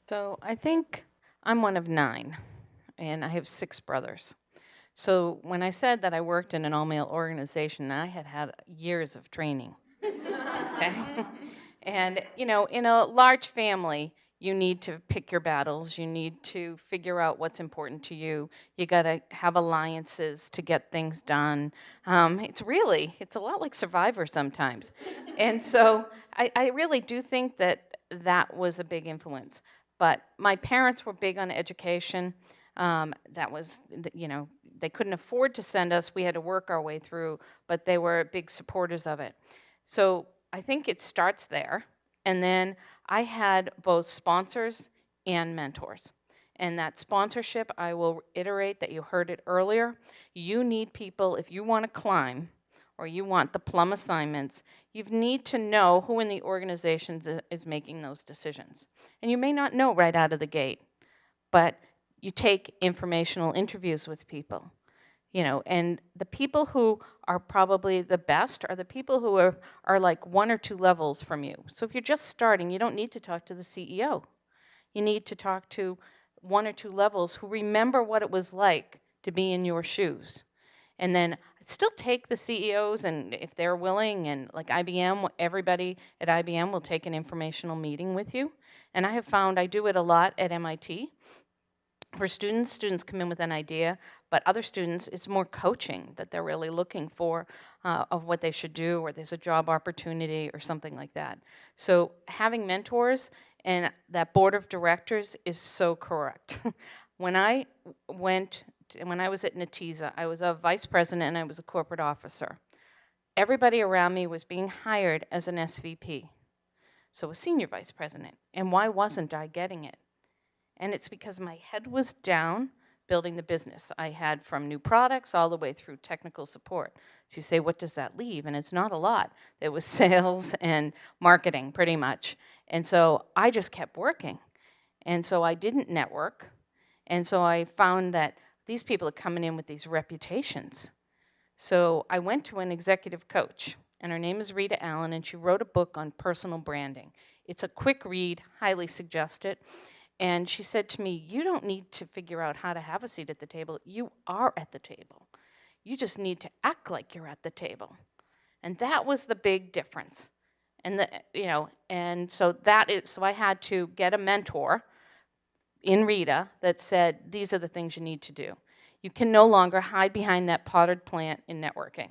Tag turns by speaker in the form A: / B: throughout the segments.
A: So I think I'm one of 9, and I have 6 brothers. So when I said that I worked in an all-male organization, I had had years of training. Okay? And, in a large family, you need to pick your battles. You need to figure out what's important to you. You got to have alliances to get things done. It's a lot like Survivor sometimes. And so I really do think that that was a big influence. But my parents were big on education. That was, they couldn't afford to send us. We had to work our way through, but they were big supporters of it. So I think it starts there. And then I had both sponsors and mentors. And that sponsorship, I will iterate that you heard it earlier. You need people, if you want to climb or you want the plum assignments, you need to know who in the organization is making those decisions. And you may not know right out of the gate, but you take informational interviews with people. And the people who are probably the best are the people who are like 1 or 2 levels from you. So if you're just starting, you don't need to talk to the CEO. You need to talk to 1 or 2 levels who remember what it was like to be in your shoes. And then still take the CEOs, and if they're willing, and like IBM, everybody at IBM will take an informational meeting with you. And I have found I do it a lot at MIT. For students come in with an idea, but other students, it's more coaching that they're really looking for of what they should do, or there's a job opportunity or something like that. So having mentors and that board of directors is so correct. When I when I was at Natisa, I was a vice president and I was a corporate officer. Everybody around me was being hired as an SVP, so a senior vice president. And why wasn't I getting it? And it's because my head was down building the business. I had from new products all the way through technical support. So you say, what does that leave? And it's not a lot. It was sales and marketing, pretty much. And so I just kept working. And so I didn't network. And so I found that these people are coming in with these reputations. So I went to an executive coach, and her name is Rita Allen, and she wrote a book on personal branding. It's a quick read, highly suggest it. And she said to me, you don't need to figure out how to have a seat at the table. You are at the table. You just need to act like you're at the table. And that was the big difference. And so I had to get a mentor in Rita that said, these are the things you need to do. You can no longer hide behind that potted plant in networking.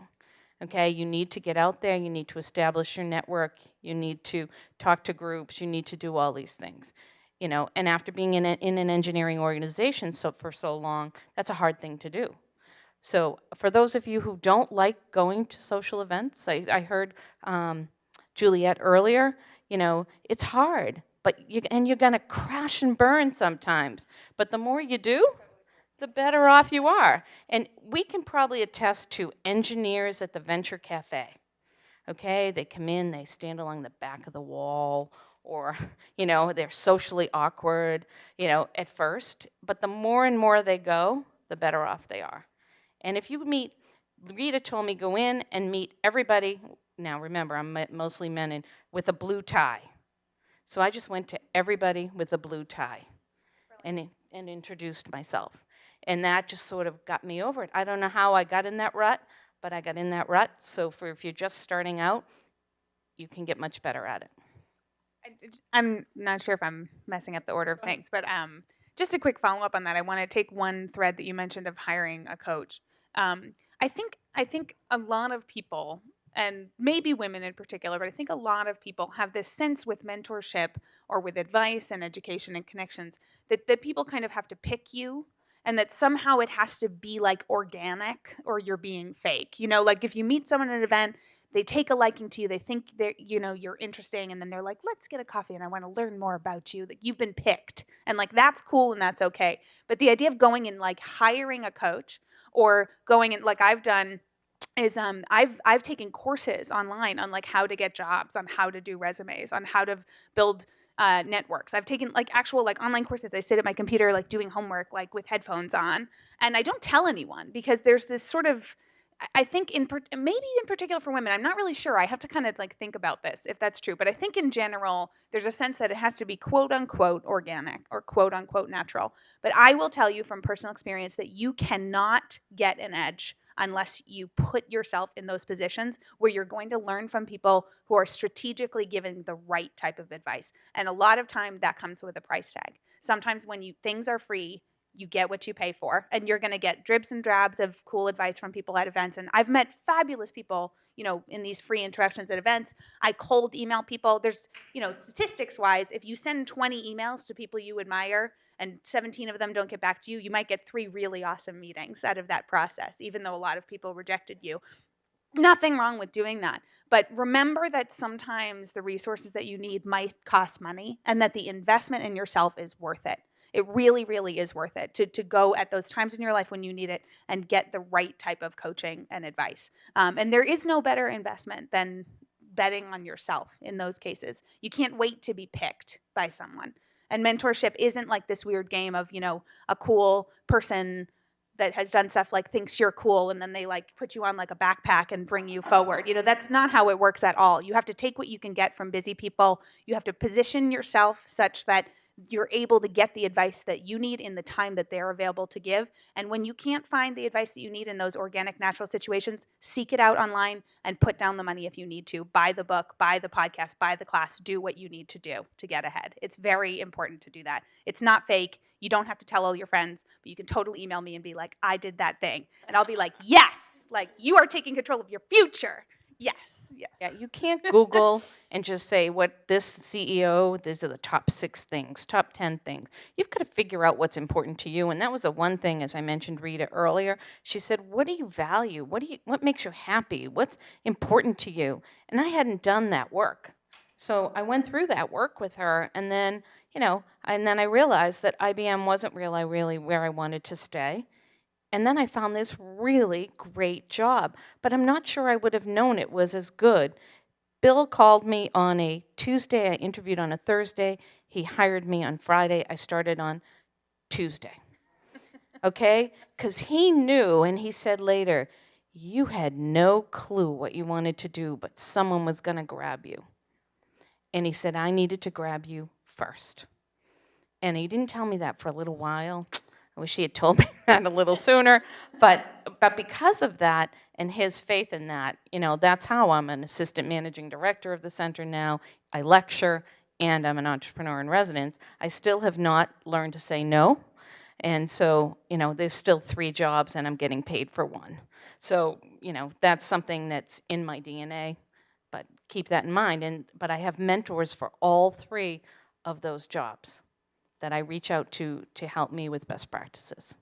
A: Okay, you need to get out there, you need to establish your network, you need to talk to groups, you need to do all these things. And after being in an engineering organization for so long, that's a hard thing to do. So for those of you who don't like going to social events, I heard Juliet earlier, it's hard, but you're gonna crash and burn sometimes. But the more you do, the better off you are. And we can probably attest to engineers at the Venture Cafe. Okay, they come in, they stand along the back of the wall, or, they're socially awkward, at first. But the more and more they go, the better off they are. And if you meet, Rita told me go in and meet everybody. Now remember, I'm mostly men with a blue tie. So I just went to everybody with a blue tie and introduced myself. And that just sort of got me over it. I don't know how I got in that rut, but I got in that rut. So if you're just starting out, you can get much better at it.
B: I'm not sure if I'm messing up the order of things, but just a quick follow up on that. I want to take one thread that you mentioned of hiring a coach. I think a lot of people, and maybe women in particular, but I think a lot of people have this sense with mentorship or with advice and education and connections that people kind of have to pick you, and that somehow it has to be like organic or you're being fake. Like if you meet someone at an event, they take a liking to you, they think you're interesting, and then they're like, let's get a coffee and I want to learn more about you. That you've been picked, and like that's cool and that's okay. But the idea of going and like hiring a coach or going and like I've done is I've taken courses online on like how to get jobs, on how to do resumes, on how to build networks. I've taken like actual like online courses. I sit at my computer like doing homework like with headphones on, and I don't tell anyone because there's this sort of I think maybe in particular for women, I'm not really sure. I have to kind of like think about this if that's true. But I think in general, there's a sense that it has to be quote unquote organic or quote unquote natural. But I will tell you from personal experience that you cannot get an edge unless you put yourself in those positions where you're going to learn from people who are strategically giving the right type of advice. And a lot of time that comes with a price tag. Sometimes when things are free, you get what you pay for, and you're going to get dribs and drabs of cool advice from people at events. And I've met fabulous people, in these free interactions at events. I cold email people. There's, statistics wise, if you send 20 emails to people you admire and 17 of them don't get back to you, you might get 3 really awesome meetings out of that process, even though a lot of people rejected you. Nothing wrong with doing that. But remember that sometimes the resources that you need might cost money, and that the investment in yourself is worth it. It really, really is worth it to go at those times in your life when you need it and get the right type of coaching and advice. And there is no better investment than betting on yourself in those cases. You can't wait to be picked by someone. And mentorship isn't like this weird game of, a cool person that has done stuff like thinks you're cool and then they like put you on like a backpack and bring you forward. That's not how it works at all. You have to take what you can get from busy people. You have to position yourself such that you're able to get the advice that you need in the time that they're available to give. And when you can't find the advice that you need in those organic, natural situations, seek it out online and put down the money if you need to. Buy the book, buy the podcast, buy the class, do what you need to do to get ahead. It's very important to do that. It's not fake. You don't have to tell all your friends, but you can totally email me and be like, I did that thing. And I'll be like, yes, like you are taking control of your future. Yes.
A: Yeah, you can't Google and just say what this CEO, these are the top 6 things, top 10 things. You've got to figure out what's important to you. And that was the one thing, as I mentioned Rita earlier. She said, what do you value? What makes you happy? What's important to you? And I hadn't done that work. So I went through that work with her, and then, I realized that IBM wasn't really where I wanted to stay. And then I found this really great job, but I'm not sure I would have known it was as good. Bill called me on a Tuesday. I interviewed on a Thursday. He hired me on Friday. I started on Tuesday. Okay? Because he knew, and he said later, you had no clue what you wanted to do, but someone was going to grab you. And he said, I needed to grab you first. And he didn't tell me that for a little while. I wish he had told me that a little sooner, but because of that and his faith in that, that's how I'm an assistant managing director of the center now. I lecture, and I'm an entrepreneur in residence. I still have not learned to say no, and so, there's still 3 jobs, and I'm getting paid for 1. So, that's something that's in my DNA, but keep that in mind. But I have mentors for all 3 of those jobs that I reach out to help me with best practices.